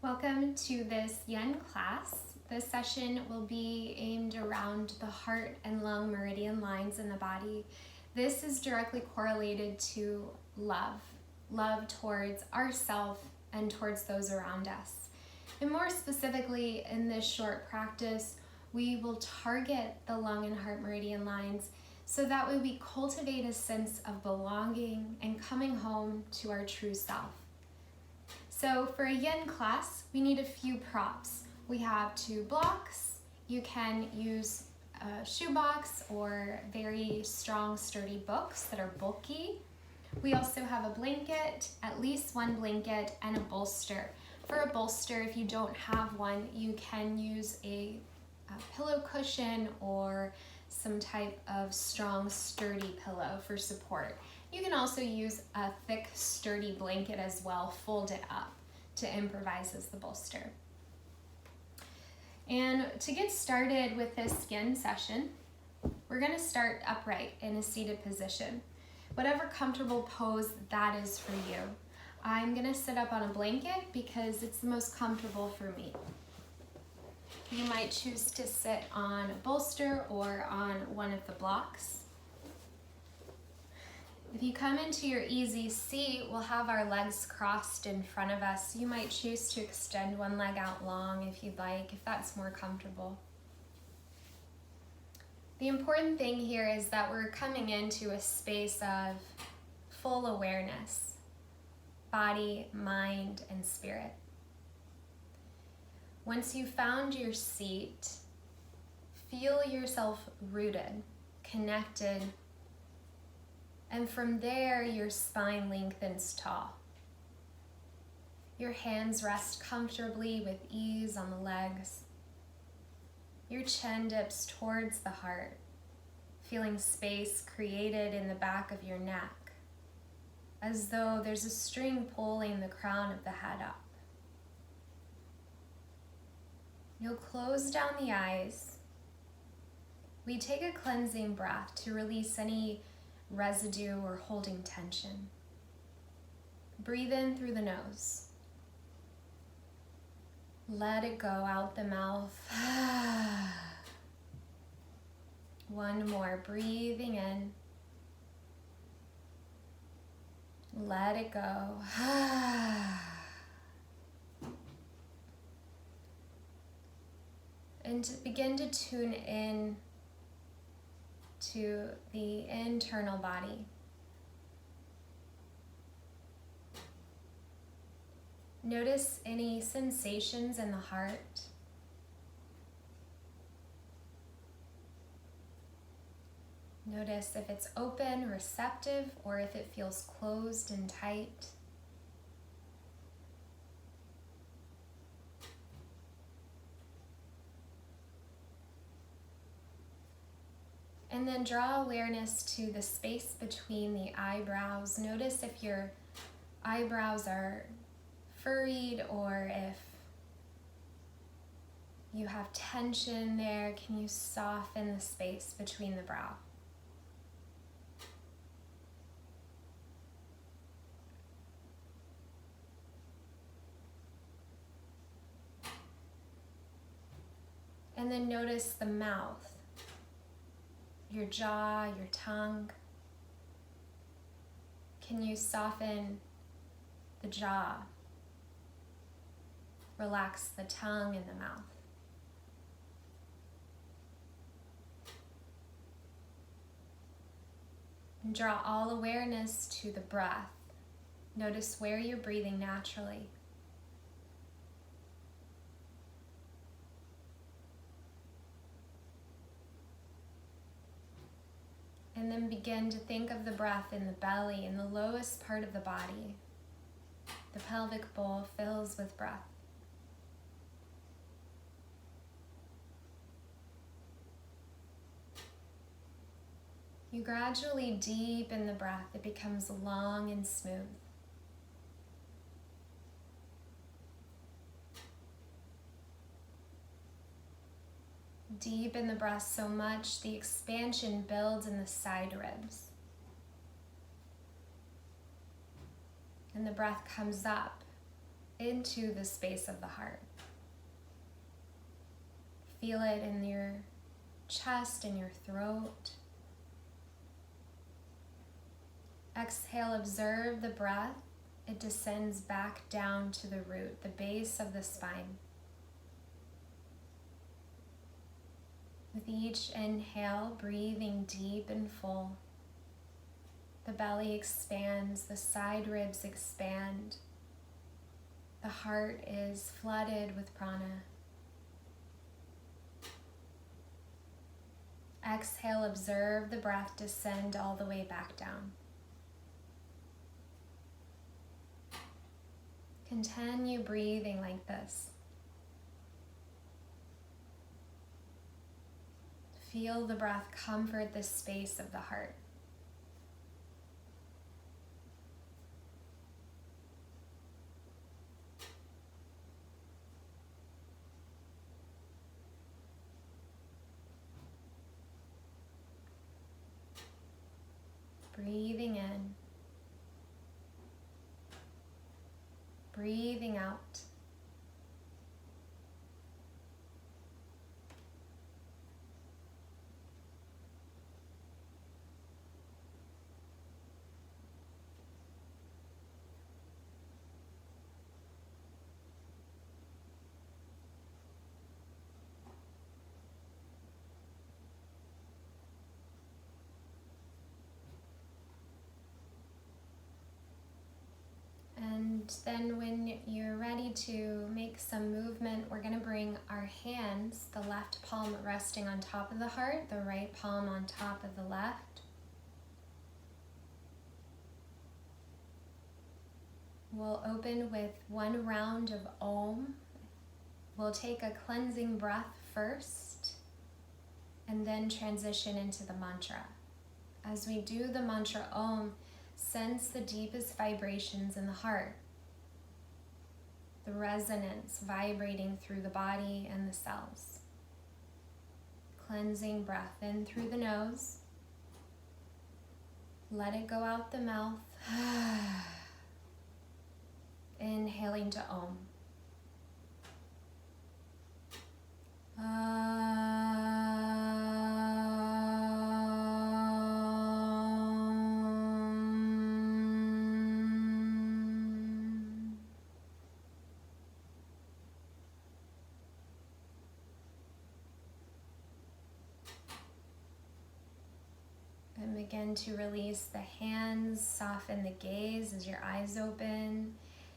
Welcome to this Yin class. This session will be aimed around the heart and lung meridian lines in the body. This is directly correlated to love towards ourselves and towards those around us. And more specifically, in this short practice, we will target the lung and heart meridian lines so that way we cultivate a sense of belonging and coming home to our true self. So for a Yin class, we need a few props. We have 2 blocks. You can use a shoebox or very strong, sturdy books that are bulky. We also have a blanket, at least 1 blanket, and a bolster. For a bolster, if you don't have one, you can use a pillow cushion or some type of strong, sturdy pillow for support. You can also use a thick, sturdy blanket as well, fold it up to improvise as the bolster. And to get started with this Yin session, we're going to start upright in a seated position. Whatever comfortable pose that is for you. I'm going to sit up on a blanket because it's the most comfortable for me. You might choose to sit on a bolster or on one of the blocks. If you come into your easy seat, we'll have our legs crossed in front of us. You might choose to extend one leg out long if you'd like, if that's more comfortable. The important thing here is that we're coming into a space of full awareness, body, mind, and spirit. Once you've found your seat, feel yourself rooted, connected, and from there, your spine lengthens tall. Your hands rest comfortably with ease on the legs. Your chin dips towards the heart, feeling space created in the back of your neck, as though there's a string pulling the crown of the head up. You'll close down the eyes. We take a cleansing breath to release any residue or holding tension. Breathe in through the nose. Let it go out the mouth. One more, breathing in. Let it go. And to begin to tune in to the internal body. Notice any sensations in the heart. Notice if it's open, receptive, or if it feels closed and tight. And then draw awareness to the space between the eyebrows. Notice if your eyebrows are furrowed or if you have tension there. Can you soften the space between the brow? And then notice the mouth. Your jaw, your tongue. Can you soften the jaw? Relax the tongue and the mouth. And draw all awareness to the breath. Notice where you're breathing naturally. And then begin to think of the breath in the belly, in the lowest part of the body. The pelvic bowl fills with breath. You gradually deepen the breath. It becomes long and smooth. Deepen the breath so much the expansion builds in the side ribs. And the breath comes up into the space of the heart. Feel it in your chest and your throat. Exhale, observe the breath. It descends back down to the root, the base of the spine. With each inhale, breathing deep and full, the belly expands, the side ribs expand. The heart is flooded with prana. Exhale, observe the breath descend all the way back down. Continue breathing like this. Feel the breath comfort the space of the heart. Breathing in, breathing out. And then when you're ready to make some movement, we're going to bring our hands, the left palm resting on top of the heart, the right palm on top of the left. We'll open with one round of Om. We'll take a cleansing breath first and then transition into the mantra. As we do the mantra Om, sense the deepest vibrations in the heart, the resonance vibrating through the body and the cells. Cleansing breath in through the nose. Let it go out the mouth. Inhaling to Om. And begin to release the hands, soften the gaze as your eyes open.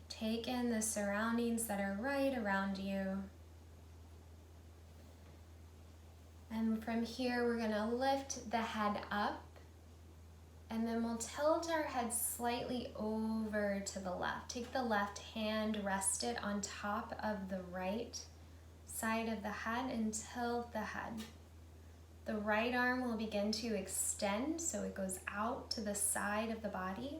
Take in the surroundings that are right around you. And from here, we're gonna lift the head up, and then we'll tilt our head slightly over to the left. Take the left hand, rest it on top of the right side of the head, and tilt the head. The right arm will begin to extend, so it goes out to the side of the body.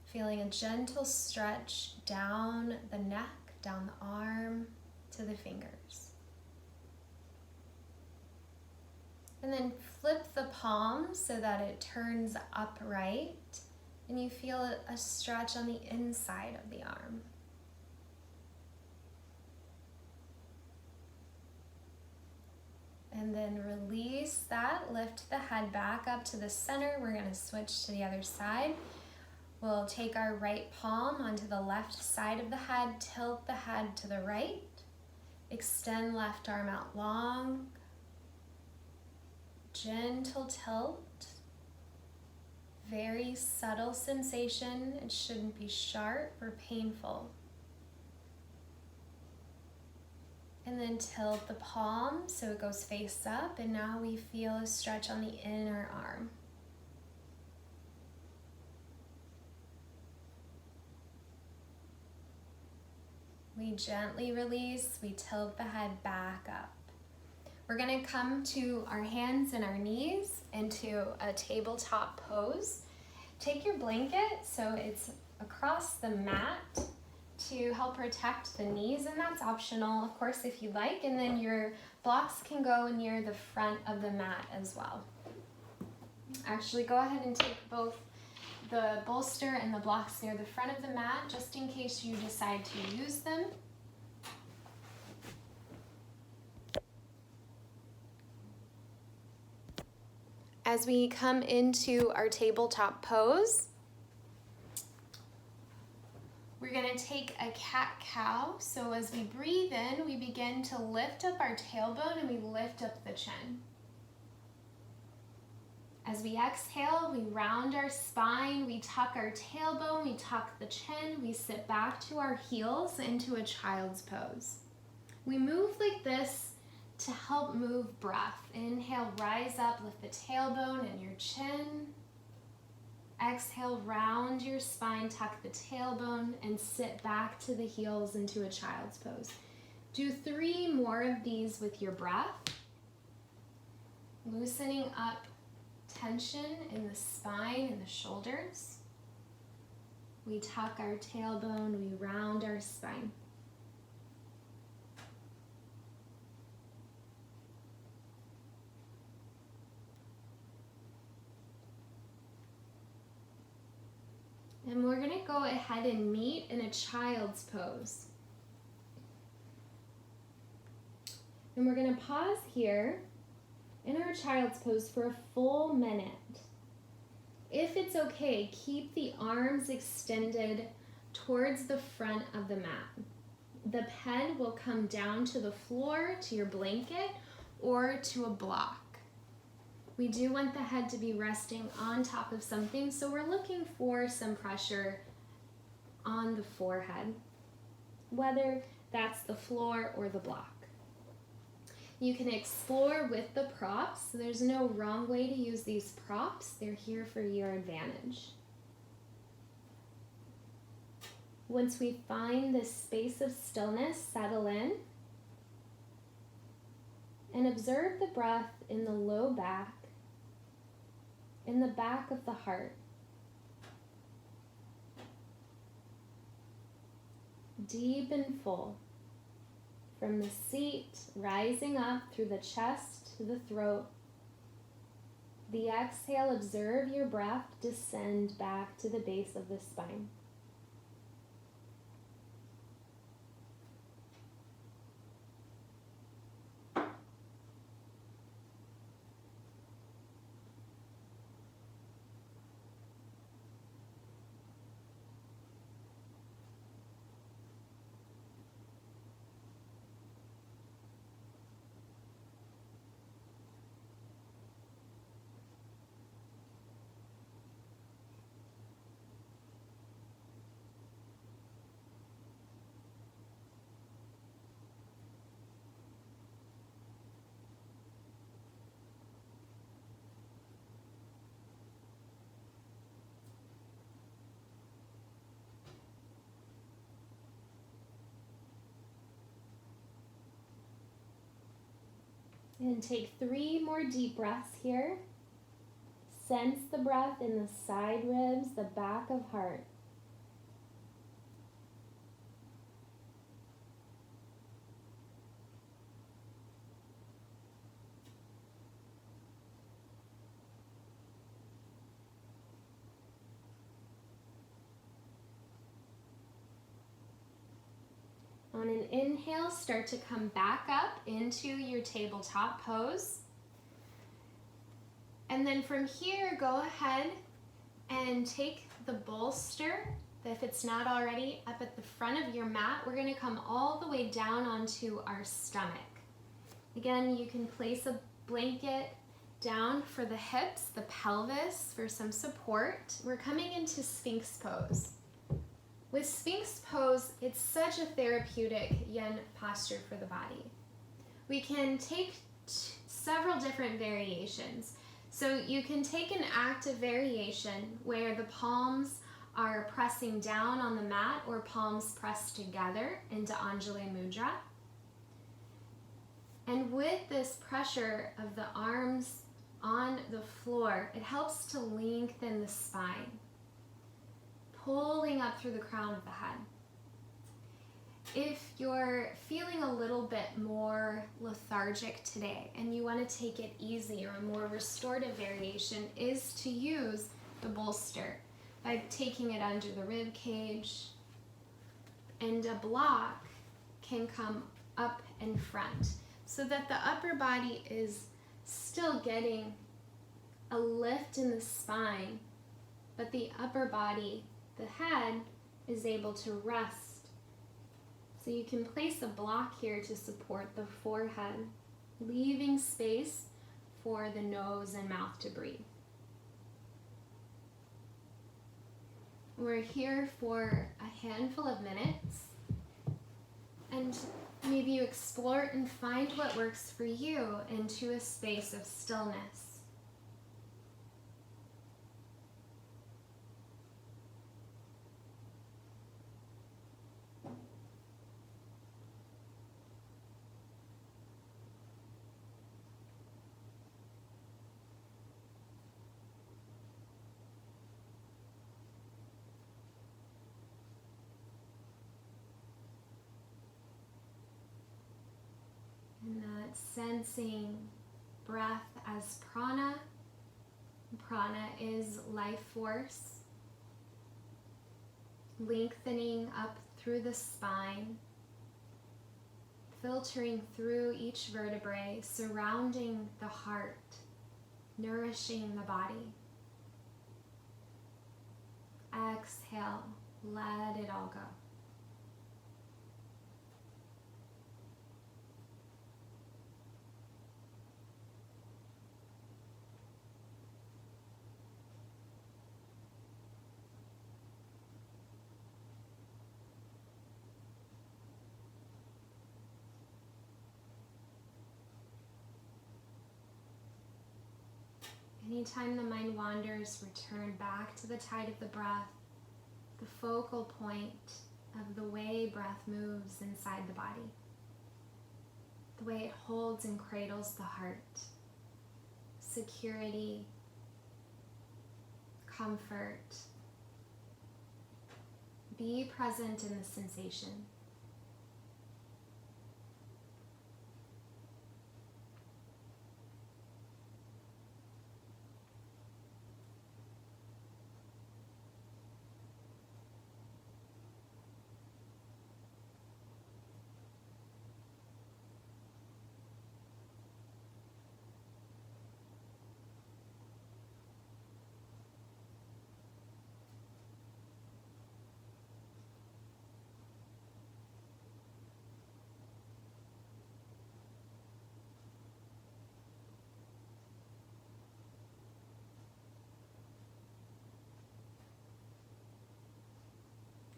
Feeling a gentle stretch down the neck, down the arm, to the fingers. And then flip the palm so that it turns upright, and you feel a stretch on the inside of the arm. And then release that, lift the head back up to the center. We're gonna switch to the other side. We'll take our right palm onto the left side of the head, tilt the head to the right, extend left arm out long, gentle tilt, very subtle sensation. It shouldn't be sharp or painful. And then tilt the palm so it goes face up, and now we feel a stretch on the inner arm. We gently release, we tilt the head back up. We're gonna come to our hands and our knees into a tabletop pose. Take your blanket so it's across the mat to help protect the knees, and that's optional, of course, if you like, and then your blocks can go near the front of the mat as well. Actually, go ahead and take both the bolster and the blocks near the front of the mat just in case you decide to use them. As we come into our tabletop pose, we're going to take a cat-cow. So as we breathe in, we begin to lift up our tailbone and we lift up the chin. As we exhale, we round our spine, we tuck our tailbone, we tuck the chin, we sit back to our heels into a child's pose. We move like this to help move breath. Inhale, rise up, lift the tailbone and your chin. Exhale, round your spine, tuck the tailbone, and sit back to the heels into a child's pose. Do 3 more of these with your breath. Loosening up tension in the spine and the shoulders. We tuck our tailbone, we round our spine. And we're going to go ahead and meet in a child's pose. And we're going to pause here in our child's pose for a full minute. If it's okay, keep the arms extended towards the front of the mat. The pen will come down to the floor, to your blanket, or to a block. We do want the head to be resting on top of something, so we're looking for some pressure on the forehead, whether that's the floor or the block. You can explore with the props. There's no wrong way to use these props. They're here for your advantage. Once we find this space of stillness, settle in and observe the breath in the low back, in the back of the heart. Deep and full. From the seat, rising up through the chest to the throat. The exhale, observe your breath descend back to the base of the spine. And take 3 more deep breaths here. Sense the breath in the side ribs, the back of heart. On an inhale, start to come back up into your tabletop pose. And then from here, go ahead and take the bolster, if it's not already up at the front of your mat. We're going to come all the way down onto our stomach. Again, you can place a blanket down for the hips, the pelvis for some support. We're coming into Sphinx pose. With Sphinx pose, it's such a therapeutic yin posture for the body. We can take several different variations. So you can take an active variation where the palms are pressing down on the mat or palms pressed together into Anjali Mudra. And with this pressure of the arms on the floor, it helps to lengthen the spine, pulling up through the crown of the head. If you're feeling a little bit more lethargic today and you want to take it easy, or a more restorative variation is to use the bolster. by taking it under the rib cage. And a block can come up in front so that the upper body is still getting a lift in the spine, but the upper body, the head, is able to rest. So you can place a block here to support the forehead, leaving space for the nose and mouth to breathe. We're here for a handful of minutes, and maybe you explore and find what works for you into a space of stillness. And that sensing breath as prana. Prana is life force, lengthening up through the spine, filtering through each vertebrae, surrounding the heart, nourishing the body. Exhale, let it all go. Anytime the mind wanders, return back to the tide of the breath, the focal point of the way breath moves inside the body, the way it holds and cradles the heart. Security, comfort. Be present in the sensation.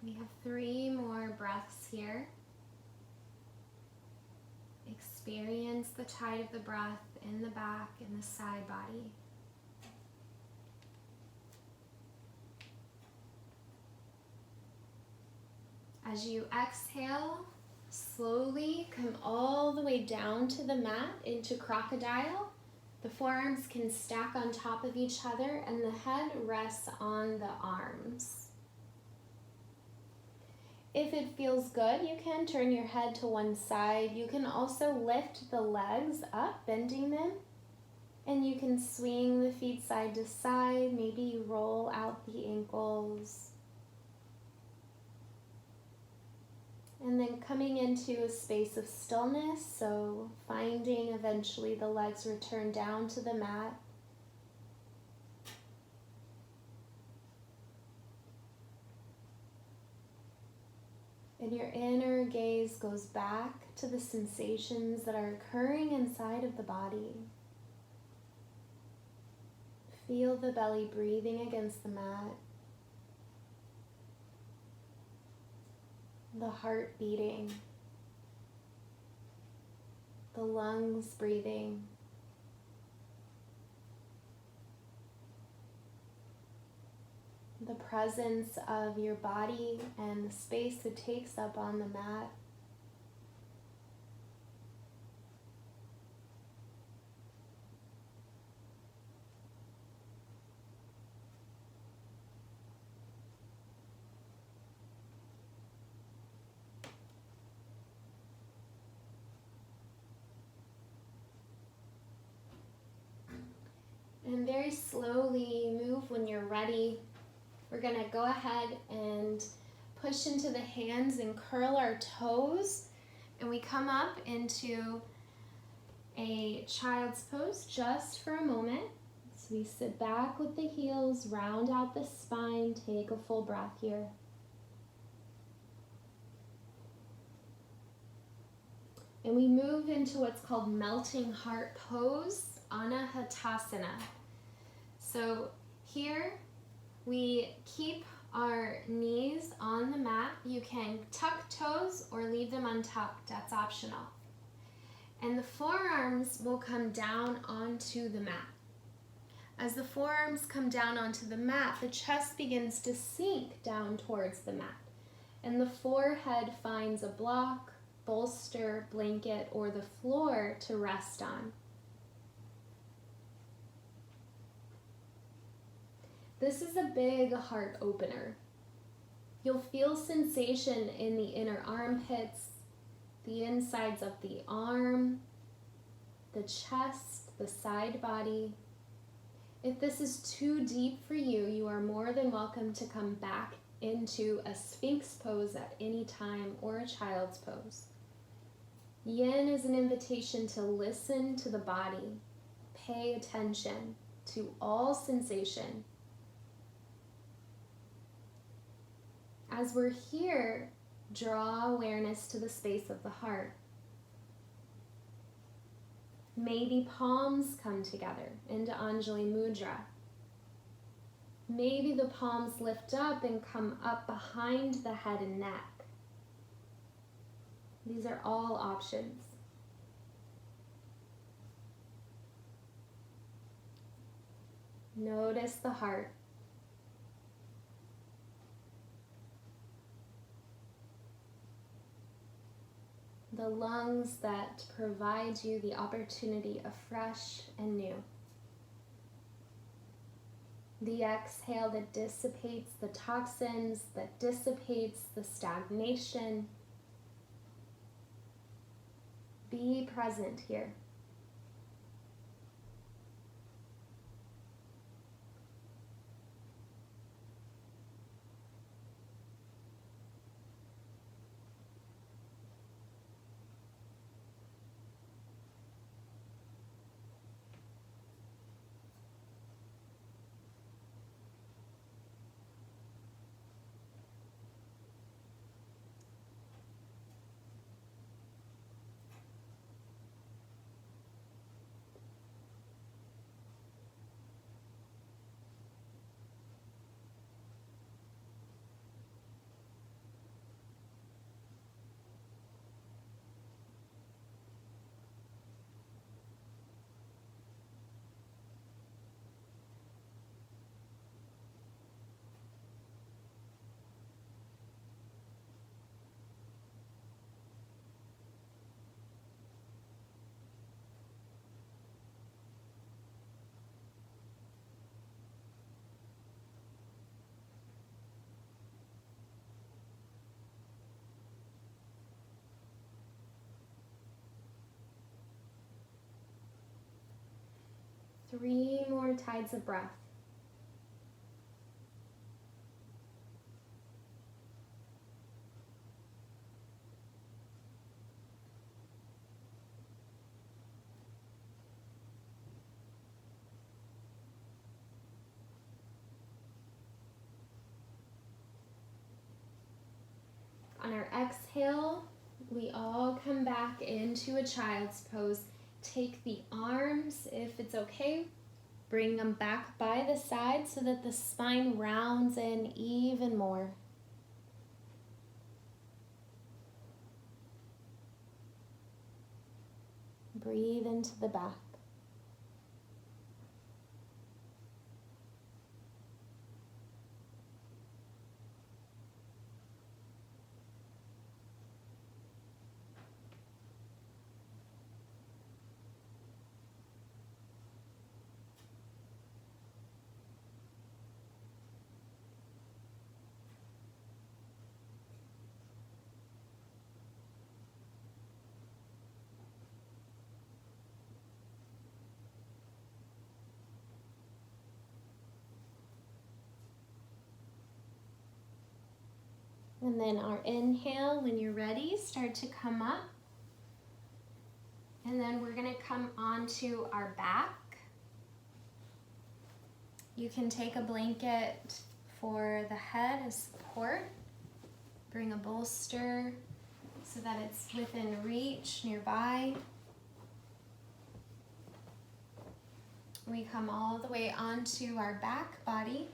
We have 3 more breaths here. Experience the tide of the breath in the back and the side body. As you exhale, slowly come all the way down to the mat into crocodile. The forearms can stack on top of each other and the head rests on the arms. If it feels good, you can turn your head to one side. You can also lift the legs up, bending them, and you can swing the feet side to side. Maybe you roll out the ankles. And then coming into a space of stillness, so finding eventually the legs return down to the mat. And your inner gaze goes back to the sensations that are occurring inside of the body. Feel the belly breathing against the mat. The heart beating. The lungs breathing. The presence of your body and the space it takes up on the mat. And very slowly move when you're ready We're going to go ahead and push into the hands and curl our toes. And we come up into a child's pose just for a moment. So we sit back with the heels, round out the spine, take a full breath here. And we move into what's called melting heart pose, Anahatasana. So here we keep our knees on the mat. You can tuck toes or leave them untucked, that's optional. And the forearms will come down onto the mat. As the forearms come down onto the mat, the chest begins to sink down towards the mat. And the forehead finds a block, bolster, blanket, or the floor to rest on. This is a big heart opener. You'll feel sensation in the inner armpits, the insides of the arm, the chest, the side body. If this is too deep for you, you are more than welcome to come back into a Sphinx pose at any time or a child's pose. Yin is an invitation to listen to the body, pay attention to all sensation. As we're here, draw awareness to the space of the heart. Maybe palms come together into Anjali Mudra. Maybe the palms lift up and come up behind the head and neck. These are all options. Notice the heart. The lungs that provide you the opportunity of fresh and new. The exhale that dissipates the toxins, that dissipates the stagnation. Be present here. Three more tides of breath. On our exhale, we all come back into a child's pose. Take the arms, if it's okay, bring them back by the side so that the spine rounds in even more. Breathe into the back. And then our inhale, when you're ready, start to come up. And then we're gonna come onto our back. You can take a blanket for the head as support. Bring a bolster so that it's within reach nearby. We come all the way onto our back body.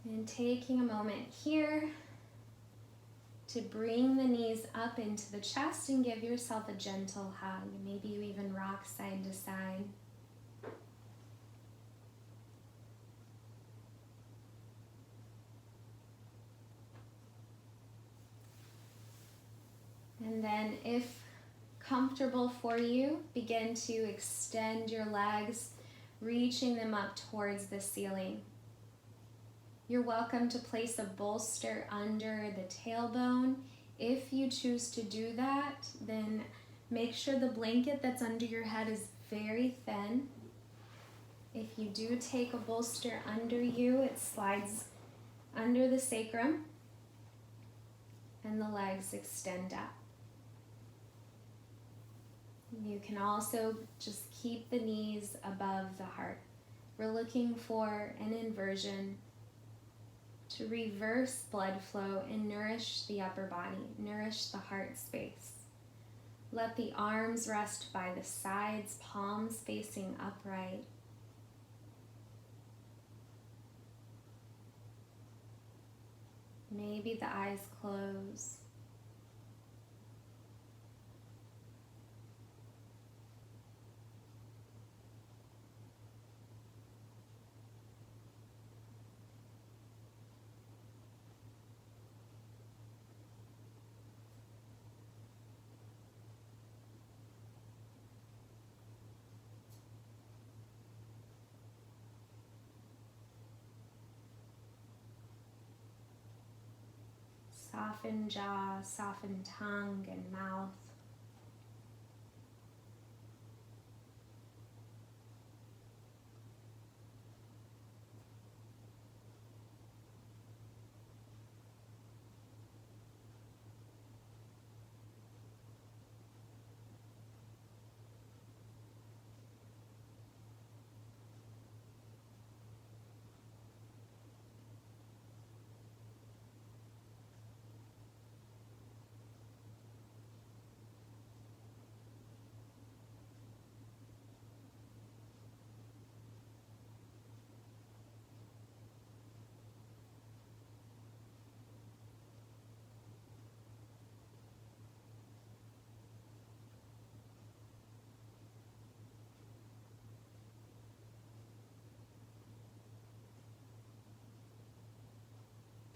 And taking a moment here to bring the knees up into the chest and give yourself a gentle hug. Maybe you even rock side to side. And then if comfortable for you, begin to extend your legs, reaching them up towards the ceiling. You're welcome to place a bolster under the tailbone. If you choose to do that, then make sure the blanket that's under your head is very thin. If you do take a bolster under you, it slides under the sacrum and the legs extend up. You can also just keep the knees above the heart. We're looking for an inversion to reverse blood flow and nourish the upper body, nourish the heart space. Let the arms rest by the sides, palms facing upright. Maybe the eyes close. Soften jaw, soften tongue and mouth.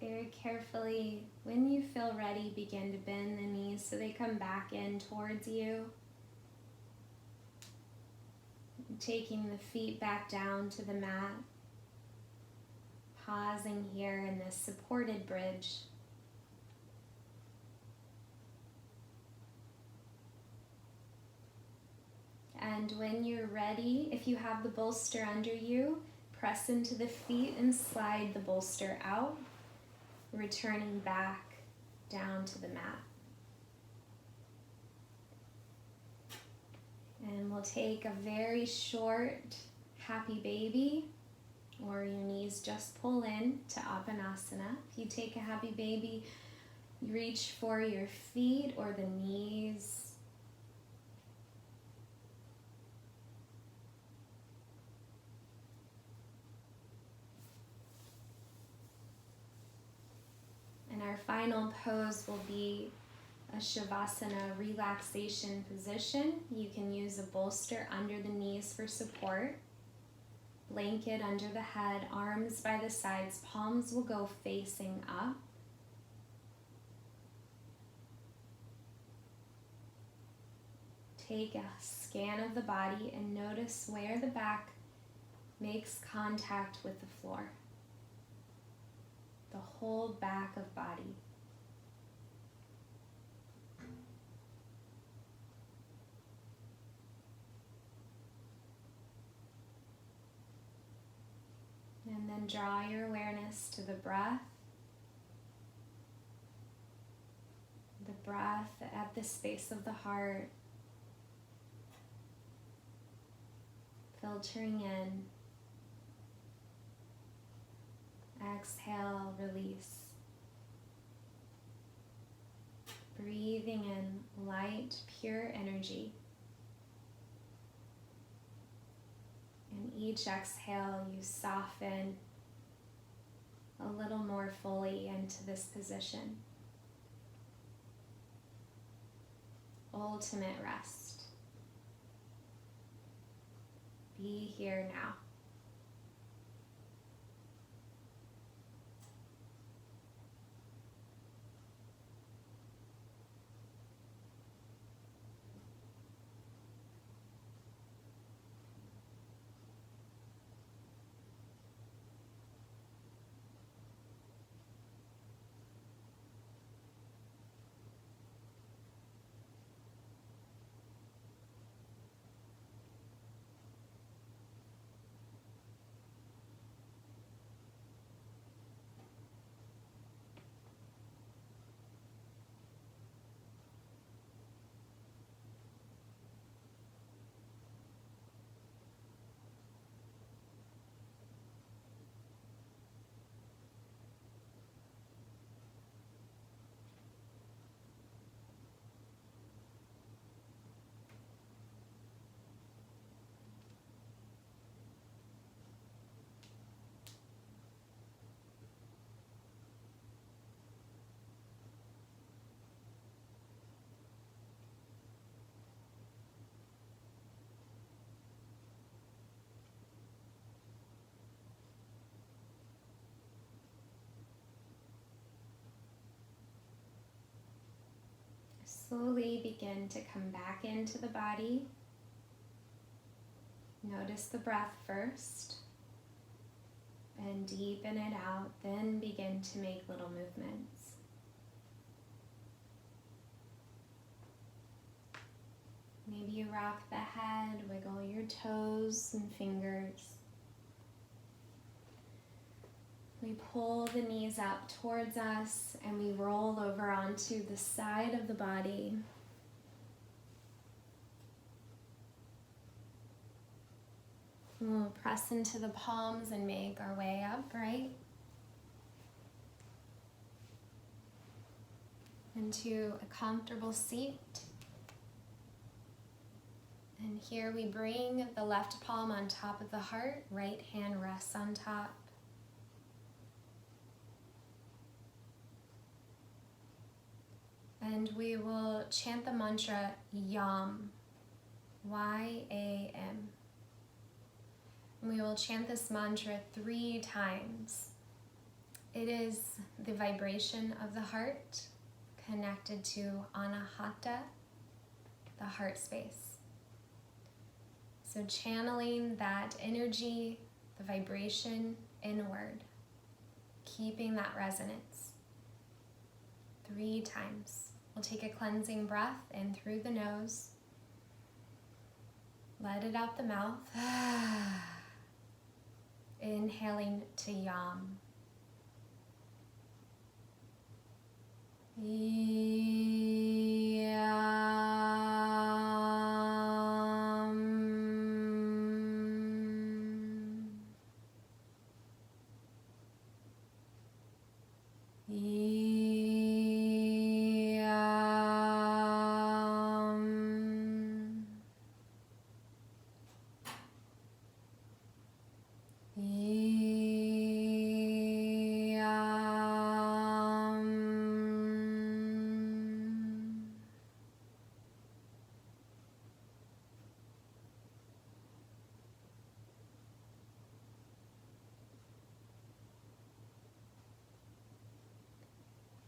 Very carefully, when you feel ready, begin to bend the knees so they come back in towards you. Taking the feet back down to the mat. Pausing here in this supported bridge. And when you're ready, if you have the bolster under you, press into the feet and slide the bolster out, returning back down to the mat. And we'll take a very short happy baby, or your knees just pull in to Apanasana. If you take a happy baby, you reach for your feet or the knees. And our final pose will be a Shavasana relaxation position. You can use a bolster under the knees for support. Blanket under the head, arms by the sides, palms will go facing up. Take a scan of the body and notice where the back makes contact with the floor. The whole back of body. then draw your awareness to the breath. The breath at the space of the heart, filtering in. Exhale, release. Breathing in light, pure energy. And each exhale, you soften a little more fully into this position. Ultimate rest. Be here now. Slowly begin to come back into the body. Notice the breath first and deepen it out, then begin to make little movements. Maybe you rock the head, wiggle your toes and fingers. We pull the knees up towards us and we roll over onto the side of the body. We'll press into the palms and make our way upright into a comfortable seat. And here we bring the left palm on top of the heart, right hand rests on top. And we will chant the mantra YAM, Y-A-M. We will chant this mantra 3 times. It is the vibration of the heart connected to Anahata, the heart space. So channeling that energy, the vibration inward, keeping that resonance 3 times. We'll take a cleansing breath in through the nose. Let it out the mouth. Inhaling to YAM.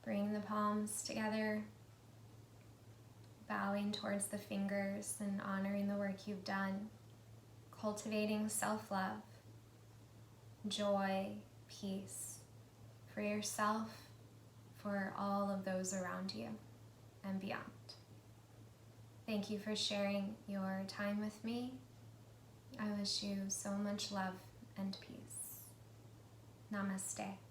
Bring the palms together, bowing towards the fingers and honoring the work you've done, cultivating self-love, joy, peace for yourself, for all of those around you and beyond. Thank you for sharing your time with me. I wish you so much love and peace. Namaste.